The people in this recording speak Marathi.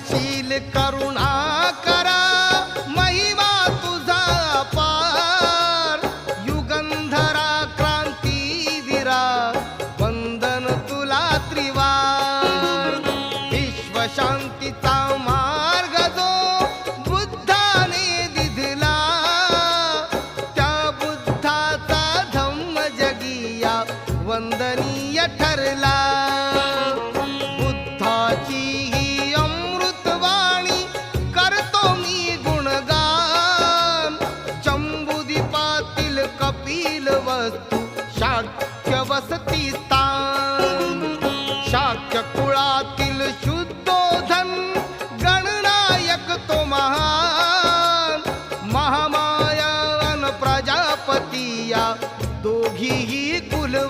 दयाशील करुणा करा महिमा तुझा अपार युगंधरा क्रांतीवीरा वंदन तुला त्रिवार विश्वशांतीचा मार्ग जो बुद्धाने दिधला त्या बुद्धाचा धम्म जगिया वंदनीय ठरला बुद्धाची ही अमृतवाणी करतो मी गुणगान जंबुदीपातील कपिल वस्तू शाक्य वसती